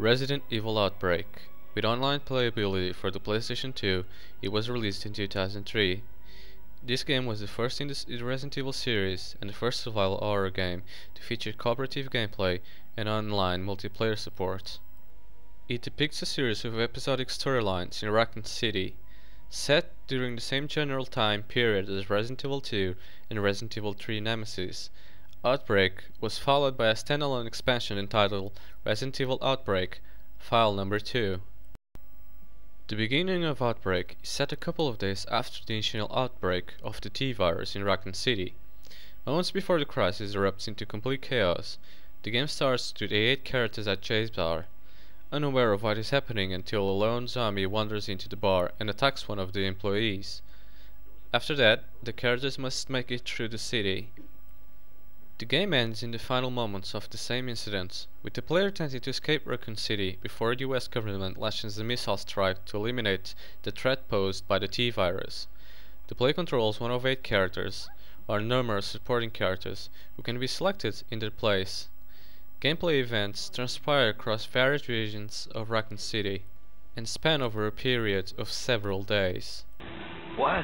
Resident Evil Outbreak. With online playability for the PlayStation 2, it was released in 2003. This game was the first in the Resident Evil series and the first survival horror game to feature cooperative gameplay and online multiplayer support. It depicts a series of episodic storylines in Raccoon City, set during the same general time period as Resident Evil 2 and Resident Evil 3 Nemesis. Outbreak was followed by a standalone expansion entitled Resident Evil Outbreak, File Number 2. The beginning of Outbreak is set a couple of days after the initial outbreak of the T-virus in Raccoon City. Moments before the crisis erupts into complete chaos, the game starts with the 8 characters at Chase Bar, unaware of what is happening until a lone zombie wanders into the bar and attacks one of the employees. After that, the characters must make it through the city. The game ends in the final moments of the same incident, with the player attempting to escape Raccoon City before the US government launches a missile strike to eliminate the threat posed by the T-virus. The player controls one of 8 characters, or numerous supporting characters, who can be selected in their place. Gameplay events transpire across various regions of Raccoon City, and span over a period of several days. What?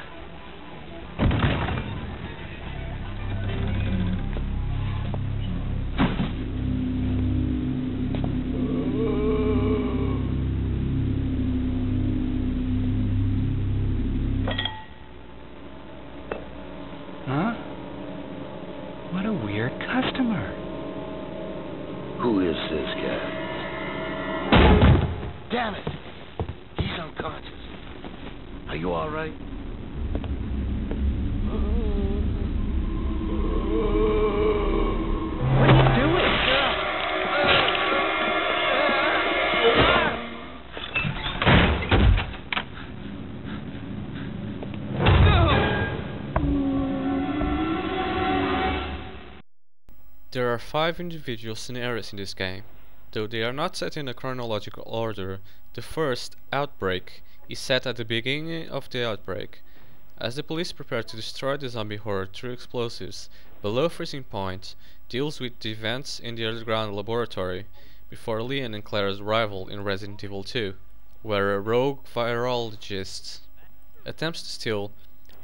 Huh? What a weird customer. Who is this guy? Damn it! He's unconscious. Are you all right? What are you doing? There are 5 individual scenarios in this game. Though they are not set in a chronological order, the first, Outbreak, is set at the beginning of the outbreak. As the police prepare to destroy the zombie horde through explosives, below freezing point deals with the events in the underground laboratory, before Leon and Clara's arrival in Resident Evil 2, where a rogue virologist attempts to steal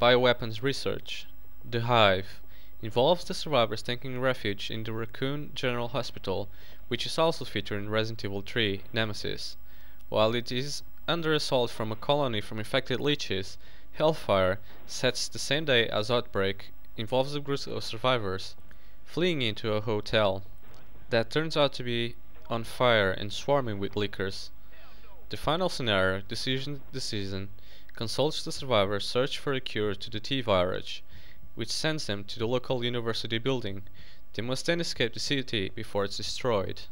bioweapons research. The Hive involves the survivors taking refuge in the Raccoon General Hospital, which is also featured in Resident Evil 3 Nemesis. While it is under assault from a colony from infected leeches, Hellfire, sets the same day as Outbreak, involves a group of survivors fleeing into a hotel that turns out to be on fire and swarming with leakers. The final scenario, Decision, consults the survivors search for a cure to the T-virus, which sends them to the local university building. They must then escape the city before it's destroyed.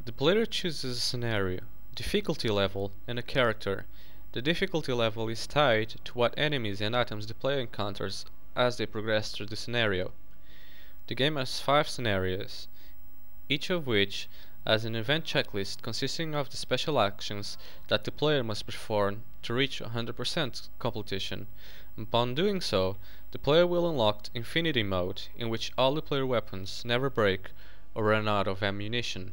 The player chooses a scenario, difficulty level, and a character. The difficulty level is tied to what enemies and items the player encounters as they progress through the scenario. The game has 5 scenarios, each of which has an event checklist consisting of the special actions that the player must perform to reach 100% completion. Upon doing so, the player will unlock Infinity Mode, in which all the player weapons never break or run out of ammunition.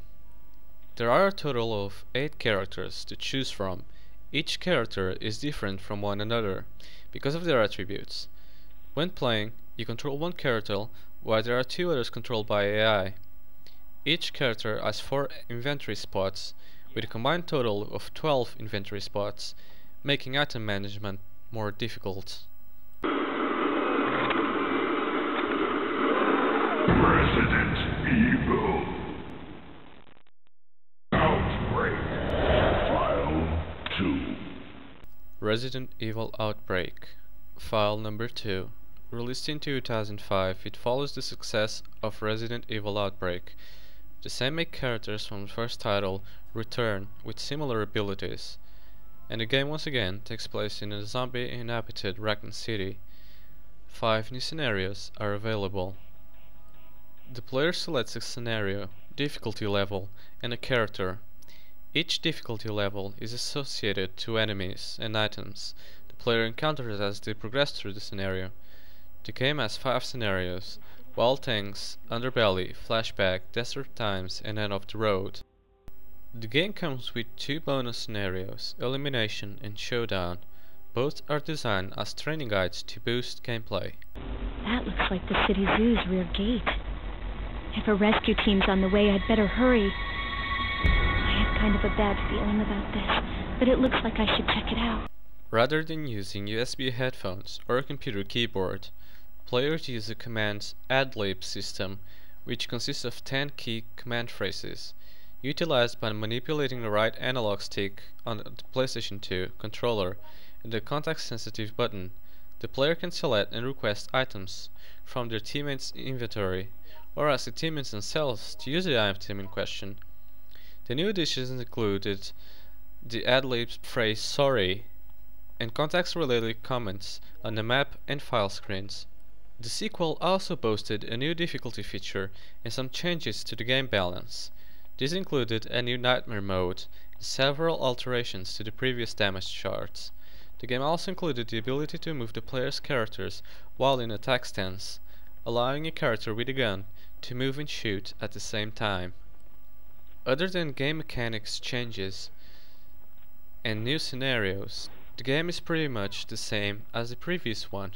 There are a total of 8 characters to choose from. Each character is different from one another because of their attributes. When playing, you control one character, while there are 2 others controlled by AI. Each character has 4 inventory spots, with a combined total of 12 inventory spots, making item management more difficult. Resident Evil Outbreak File 2. Resident Evil Outbreak, File Number 2. Released in 2005, it follows the success of Resident Evil Outbreak. The same 8 characters from the first title return with similar abilities, and the game once again takes place in a zombie-inhabited Raccoon City. 5 new scenarios are available. The player selects a scenario, difficulty level, and a character. Each difficulty level is associated to enemies and items the player encounters as they progress through the scenario. The game has 5 scenarios: Wild Things, Underbelly, Flashback, Desperate Times, and End of the Road. The game comes with 2 bonus scenarios, Elimination and Showdown. Both are designed as training guides to boost gameplay. That looks like the city zoo's rear gate. If a rescue team's on the way, I'd better hurry. I have kind of a bad feeling about this, but it looks like I should check it out. Rather than using USB headphones or a computer keyboard, players use the command's ad-lib system, which consists of 10 key command phrases, utilized by manipulating the right analog stick on the PlayStation 2 controller and the context-sensitive button. The player can select and request items from their teammates' inventory, or ask the teammates themselves to use the item in question. The new additions included the ad-lib phrase "sorry" and context-related comments on the map and file screens. The sequel also boasted a new difficulty feature and some changes to the game balance. This included a new nightmare mode and several alterations to the previous damage charts. The game also included the ability to move the player's characters while in attack stance, allowing a character with a gun to move and shoot at the same time. Other than game mechanics changes and new scenarios, the game is pretty much the same as the previous one.